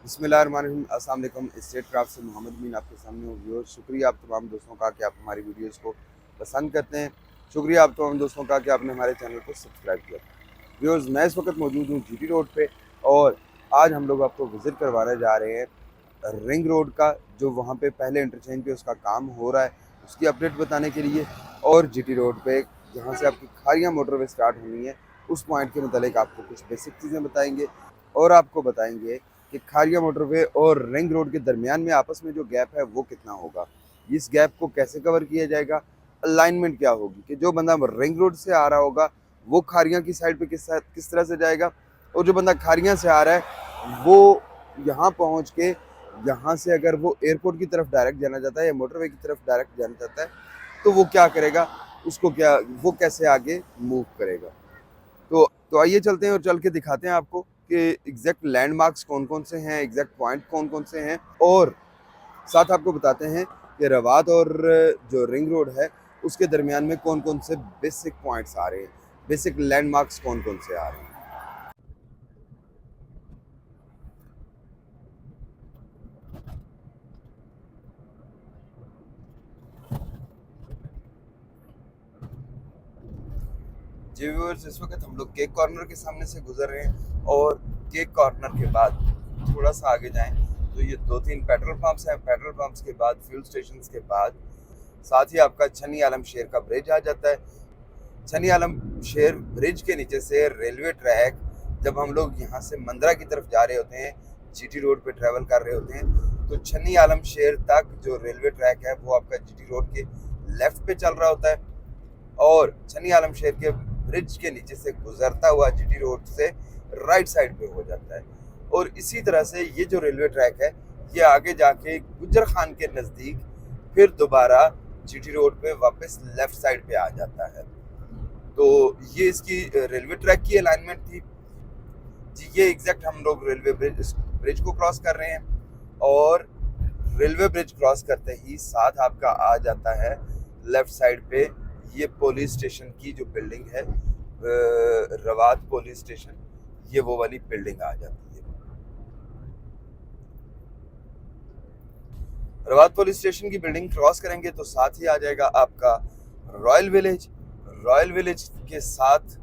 बिस्मिल्लाहिर्रहमानिर्रहीम। अस्सलाम वालेकुम। स्टेट क्राफ्ट से मोहम्मद मीन आपके सामने हूँ। व्यूअर्स, शुक्रिया आप तमाम दोस्तों का कि आप हमारी वीडियोस को पसंद करते हैं। शुक्रिया आप तमाम दोस्तों का कि आपने हमारे चैनल को सब्सक्राइब किया। व्यूअर्स, मैं इस वक्त मौजूद हूँ जीटी रोड पे और आज हम लोग आपको विज़िट करवाने जा रहे हैं रिंग रोड का, जो वहाँ पे पहले इंटरचेंज पे उसका काम हो रहा है, उसकी अपडेट बताने के लिए, और जीटी रोड पे जहाँ से आपकी खारियाँ मोटरवे स्टार्ट होनी है उस पॉइंट के मतलब आपको कुछ बेसिक चीज़ें बताएंगे और आपको बताएंगे कि खारिया मोटरवे और रिंग रोड के दरमियान में आपस में जो गैप है वो कितना होगा, इस गैप को कैसे कवर किया जाएगा, अलाइनमेंट क्या होगी कि जो बंदा रिंग रोड से आ रहा होगा वो खारिया की साइड पे किस तरह से जाएगा, और जो बंदा खारिया से आ रहा है वो यहाँ पहुँच के यहाँ से अगर वो एयरपोर्ट की तरफ डायरेक्ट जाना चाहता है या मोटरवे की तरफ डायरेक्ट जाना चाहता है तो वो क्या करेगा, उसको क्या वो कैसे आगे मूव करेगा। तो आइए चलते हैं और चल के दिखाते हैं आपको कि एग्जैक्ट लैंडमार्क्स कौन कौन से हैं, एग्जैक्ट पॉइंट कौन कौन से हैं, और साथ आपको बताते हैं कि रवात और जो रिंग रोड है उसके दरमियान में कौन कौन से बेसिक पॉइंट्स आ रहे हैं, बेसिक लैंडमार्क्स कौन कौन से आ रहे हैं। जी व्यूअर्स, इस वक्त हम लोग केक कॉर्नर के सामने से गुजर रहे हैं और केक कॉर्नर के बाद थोड़ा सा आगे जाएं तो ये 2-3 पेट्रोल पंप्स हैं। पेट्रोल पंप्स के बाद फ्यूल स्टेशन के बाद साथ ही आपका छनी आलम शेर का ब्रिज आ जाता है। छनी आलम शेर ब्रिज के नीचे से रेलवे ट्रैक, जब हम लोग यहाँ से मंदरा की तरफ जा रहे होते हैं, जीटी रोड पे ट्रैवल कर रहे होते हैं, तो छनी आलम शेर तक जो रेलवे ट्रैक है वो आपका जीटी रोड के लेफ्ट पे चल रहा होता है और छनी आलम शेर के ब्रिज के नीचे से गुजरता हुआ जीटी रोड से राइट साइड पे हो जाता है। और इसी तरह से ये जो रेलवे ट्रैक है ये आगे जाके गुजर खान के नज़दीक फिर दोबारा जीटी रोड पे वापस लेफ्ट साइड पे आ जाता है। तो ये इसकी रेलवे ट्रैक की अलाइनमेंट थी जी। ये एग्जैक्ट हम लोग रेलवे ब्रिज को क्रॉस कर रहे हैं और रेलवे ब्रिज क्रॉस करते ही साथ आपका आ जाता है लेफ्ट साइड पे ये पुलिस स्टेशन की जो बिल्डिंग है, रवात पुलिस स्टेशन, ये वो वाली बिल्डिंग आ जाती है। रवात पुलिस स्टेशन की बिल्डिंग क्रॉस करेंगे तो साथ ही आ जाएगा आपका रॉयल विलेज। रॉयल विलेज के साथ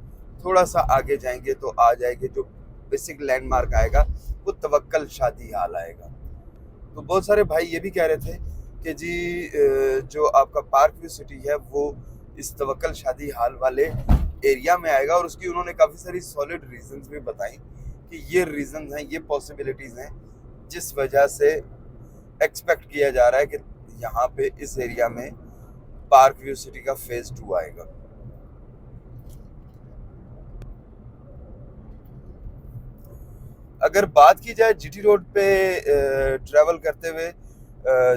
थोड़ा सा आगे जाएंगे तो आ जाएंगे जो बेसिक लैंडमार्क आएगा वो तवक्कल शादी हाल आएगा। तो बहुत सारे भाई ये भी कह रहे थे कि जी जो आपका पार्क व्यू सिटी है वो इस तवक्कल शादी हाल वाले एरिया में आएगा, और उसकी उन्होंने काफ़ी सारी सॉलिड रीजंस भी बताई कि ये रीजंस हैं, ये पॉसिबिलिटीज़ हैं जिस वजह से एक्सपेक्ट किया जा रहा है कि यहाँ पे इस एरिया में पार्क व्यू सिटी का फेज 2 आएगा। अगर बात की जाए जीटी रोड पे ट्रैवल करते हुए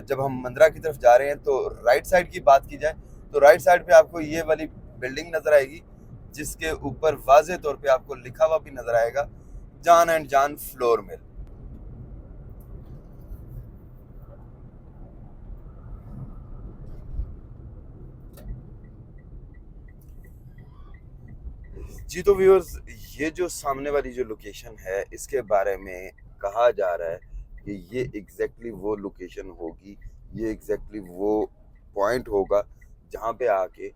जब हम मंदरा की तरफ जा रहे हैं तो राइट साइड की बात की जाए तो राइट साइड पे आपको ये वाली बिल्डिंग नज़र आएगी जिसके ऊपर वाज़े तौर पे आपको लिखा हुआ भी नज़र आएगा जान एंड जान फ्लोर मिल। जी तो व्यूअर्स, ये जो सामने वाली जो लोकेशन है इसके बारे में कहा जा रहा है कि ये एग्जैक्टली वो लोकेशन होगी, ये एग्जैक्टली वो पॉइंट होगा जहाँ पे आके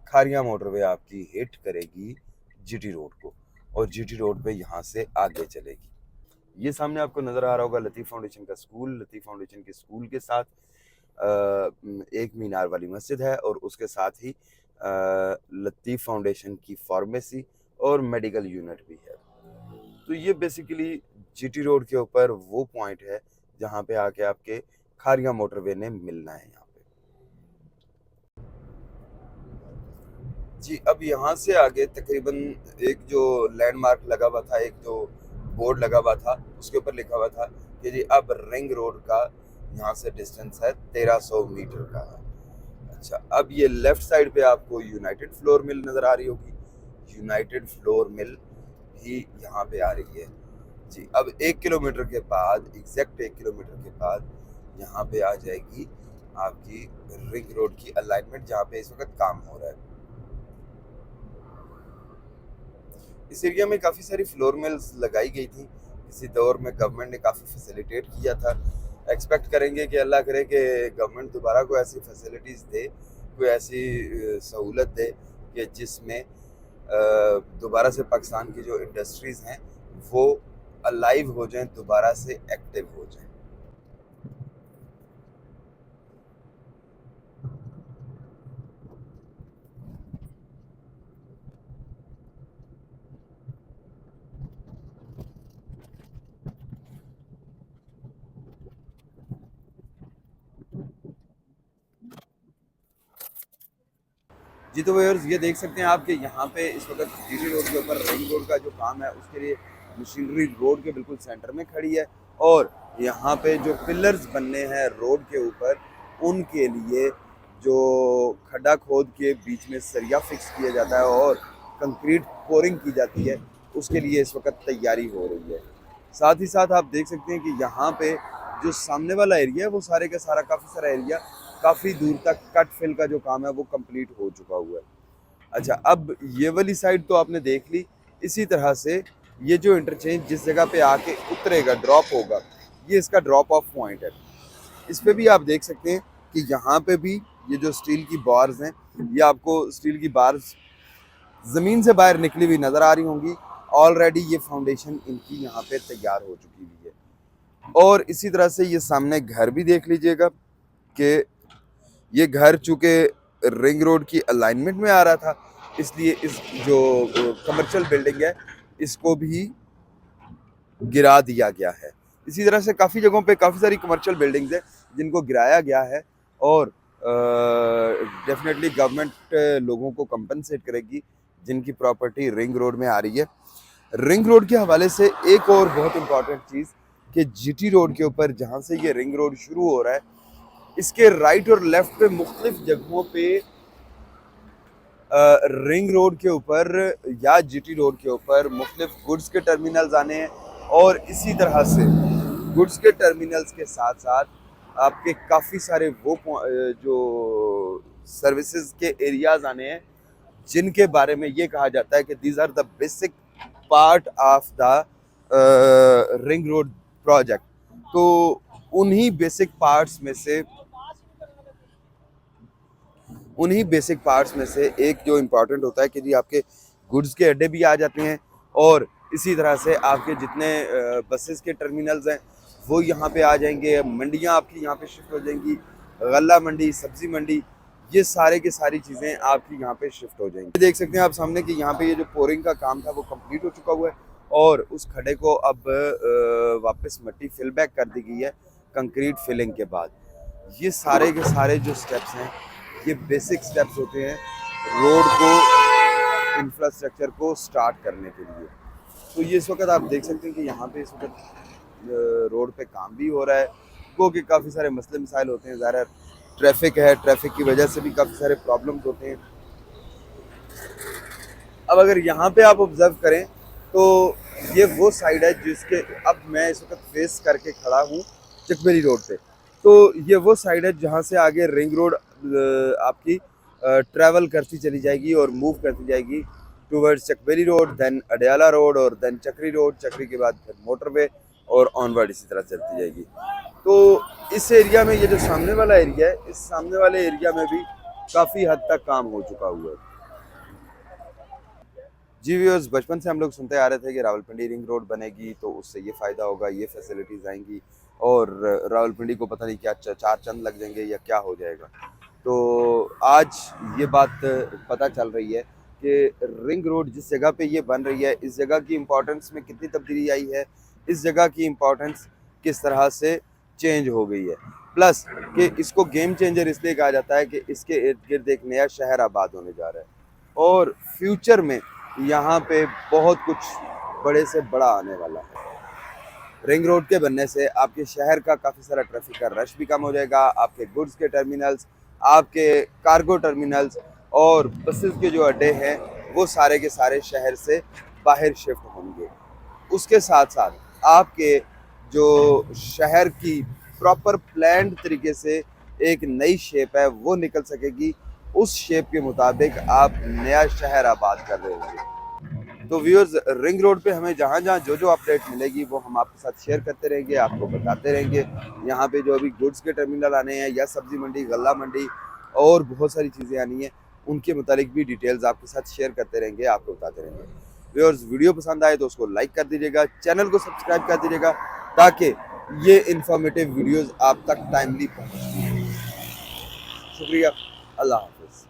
खारिया मोटरवे आपकी हिट करेगी जीटी रोड को और जीटी रोड पे यहाँ से आगे चलेगी। ये सामने आपको नज़र आ रहा होगा लतीफ़ फाउंडेशन का स्कूल। लतीफ़ फाउंडेशन के स्कूल के साथ एक मीनार वाली मस्जिद है और उसके साथ ही लतीफ़ फाउंडेशन की फार्मेसी और मेडिकल यूनिट भी है। तो ये बेसिकली जीटी रोड के ऊपर वो पॉइंट है जहाँ पे आके आपके खारिया मोटरवे ने मिलना है यहाँ पे। जी अब यहाँ से आगे तकरीबन एक जो लैंडमार्क लगा हुआ था, एक जो बोर्ड लगा हुआ था उसके ऊपर लिखा हुआ था कि जी अब रिंग रोड का यहाँ से डिस्टेंस है 1300 मीटर का है। अच्छा, अब ये लेफ्ट साइड पे आपको यूनाइटेड फ्लोर मिल नज़र आ रही होगी। यूनाइटेड फ्लोर मिल भी यहाँ पे आ रही है जी। अब 1 किलोमीटर के बाद, एग्जैक्ट 1 किलोमीटर के बाद यहाँ पे आ जाएगी आपकी रिंग रोड की अलाइनमेंट जहाँ पे इस वक्त काम हो रहा है। इस एरिया में काफ़ी सारी फ्लोर मिल्स लगाई गई थी किसी दौर में गवर्नमेंट ने काफ़ी फैसिलिटेट किया था। एक्सपेक्ट करेंगे कि अल्लाह करे कि गवर्नमेंट दोबारा कोई ऐसी फैसिलिटीज़ दे, कोई ऐसी सहूलत दे कि जिसमें दोबारा से पाकिस्तान की जो इंडस्ट्रीज़ हैं वो अलाइव हो जाएं, दोबारा से एक्टिव हो जाएं। जी तो व्यूअर्स, ये देख सकते हैं आप कि यहाँ पे इस वक्त जीटी रोड के ऊपर रिंग रोड का जो काम है उसके लिए मशीनरी रोड के बिल्कुल सेंटर में खड़ी है, और यहाँ पे जो पिलर्स बनने हैं रोड के ऊपर उनके लिए जो खड्डा खोद के बीच में सरिया फिक्स किया जाता है और कंक्रीट पोरिंग की जाती है, उसके लिए इस वक्त तैयारी हो रही है। साथ ही साथ आप देख सकते हैं कि यहाँ पे जो सामने वाला एरिया है वो सारे का सारा काफ़ी सारा एरिया काफ़ी दूर तक कट फिल का जो काम है वो कंप्लीट हो चुका हुआ है। अच्छा, अब ये वाली साइड तो आपने देख ली। इसी तरह से ये जो इंटरचेंज जिस जगह पे आके उतरेगा, ड्रॉप होगा, ये इसका ड्रॉप ऑफ पॉइंट है। इस पे भी आप देख सकते हैं कि यहाँ पे भी ये जो स्टील की बार्स हैं, ये आपको स्टील की बार्स ज़मीन से बाहर निकली हुई नज़र आ रही होंगी। ऑलरेडी ये फाउंडेशन इनकी यहाँ पे तैयार हो चुकी हुई है। और इसी तरह से ये सामने घर भी देख लीजिएगा कि ये घर चूँकि रिंग रोड की अलाइनमेंट में आ रहा था, इसलिए इस जो कमर्शियल बिल्डिंग है इसको भी गिरा दिया गया है। इसी तरह से काफ़ी जगहों पे काफ़ी सारी कमर्शियल बिल्डिंग्स हैं जिनको गिराया गया है, और डेफिनेटली गवर्नमेंट लोगों को कंपनसेट करेगी जिनकी प्रॉपर्टी रिंग रोड में आ रही है। रिंग रोड के हवाले से एक और बहुत इम्पॉर्टेंट चीज़ कि जीटी रोड के ऊपर जहाँ से ये रिंग रोड शुरू हो रहा है, इसके राइट और लेफ्ट पे मुख्तलिफ जगहों पे रिंग रोड के ऊपर या जीटी रोड के ऊपर मुख्तलिफ गुड्स के टर्मिनल्स आने हैं, और इसी तरह से गुड्स के टर्मिनल्स के साथ साथ आपके काफ़ी सारे वो जो सर्विसेज के एरियाज आने हैं जिनके बारे में ये कहा जाता है कि these are the basic part of the ring road project. तो उन्हीं बेसिक पार्ट्स में से एक जो इम्पोर्टेंट होता है कि जी आपके गुड्स के अड्डे भी आ जाते हैं, और इसी तरह से आपके जितने बसेस के टर्मिनल्स हैं वो यहाँ पे आ जाएंगे। मंडियाँ आपकी यहाँ पे शिफ्ट हो जाएंगी, गल्ला मंडी, सब्जी मंडी, ये सारे की सारी चीज़ें आपकी यहाँ पे शिफ्ट हो जाएंगी। देख सकते हैं आप सामने कि यहाँ पे ये जो पोरिंग का काम था वो कंप्लीट हो चुका हुआ है, और उस खड्डे को अब वापस मिट्टी फिल बैक कर दी गई है कंक्रीट फिलिंग के बाद। ये सारे के सारे जो स्टेप्स हैं ये बेसिक स्टेप्स होते हैं रोड को, इंफ्रास्ट्रक्चर को स्टार्ट करने के लिए। तो ये इस वक्त आप देख सकते हैं कि यहाँ पे इस वक्त रोड पे काम भी हो रहा है, क्योंकि काफ़ी सारे मसले मसाइल होते हैं। ज़ाहिर ट्रैफिक है, ट्रैफिक की वजह से भी काफ़ी सारे प्रॉब्लम्स होते हैं। अब अगर यहाँ पे आप ऑब्जर्व करें तो ये वो साइड है जिसके अब मैं इस वक्त फेस करके खड़ा हूँ चकबेरी रोड पे। तो ये वो साइड है जहाँ से आगे रिंग रोड आपकी ट्रैवल करती चली जाएगी और मूव करती जाएगी towards Chakberi road, then Adiala road, और देन चक्री रोड, चक्री के बाद फिर मोटरवे, और ऑनवर्ड इसी तरह चलती जाएगी। तो इस एरिया में ये जो सामने वाला एरिया है, इस सामने वाले एरिया में भी काफ़ी हद तक काम हो चुका हुआ है। जी व्यूअर्स, बचपन से हम लोग सुनते आ रहे थे कि रावलपिंडी रिंग रोड बनेगी तो उससे ये फ़ायदा होगा, ये फैसिलिटीज़ आएंगी, और रावलपिंडी को पता नहीं क्या चार चंद लग जाएंगे या क्या हो जाएगा। तो आज ये बात पता चल रही है कि रिंग रोड जिस जगह पे ये बन रही है, इस जगह की इम्पोर्टेंस में कितनी तब्दीली आई है, इस जगह की इम्पोर्टेंस किस तरह से चेंज हो गई है। प्लस कि इसको गेम चेंजर इसलिए कहा जाता है कि इसके इर्द गिर्द एक नया शहर आबाद होने जा रहा है, और फ्यूचर में यहाँ पे बहुत कुछ बड़े से बड़ा आने वाला है। रिंग रोड के बनने से आपके शहर का काफ़ी सारा ट्रैफिक का रश भी कम हो जाएगा, आपके गुड्स के टर्मिनल्स, आपके कार्गो टर्मिनल्स और बसेस के जो अड्डे हैं वो सारे के सारे शहर से बाहर शिफ्ट होंगे। उसके साथ साथ आपके जो शहर की प्रॉपर प्लान्ड तरीके से एक नई शेप है वो निकल सकेगी, उस शेप के मुताबिक आप नया शहर आबाद कर रहे होंगे। तो व्यूअर्स रिंग रोड पे हमें जहाँ जहाँ जो जो अपडेट मिलेगी वो हम आपके साथ शेयर करते रहेंगे, आपको बताते रहेंगे। यहाँ पे जो अभी गुड्स के टर्मिनल आने हैं या सब्जी मंडी, गल्ला मंडी और बहुत सारी चीज़ें आनी हैं, उनके मुतालिक भी डिटेल्स आपके साथ शेयर करते रहेंगे, आपको बताते रहेंगे। व्यूअर्स वीडियो पसंद आए तो उसको लाइक कर दीजिएगा, चैनल को सब्सक्राइब कर दीजिएगा ताकि ये इंफॉर्मेटिव वीडियोज़ आप तक टाइमली पहुँच। शुक्रिया, अल्लाह हाफिज़।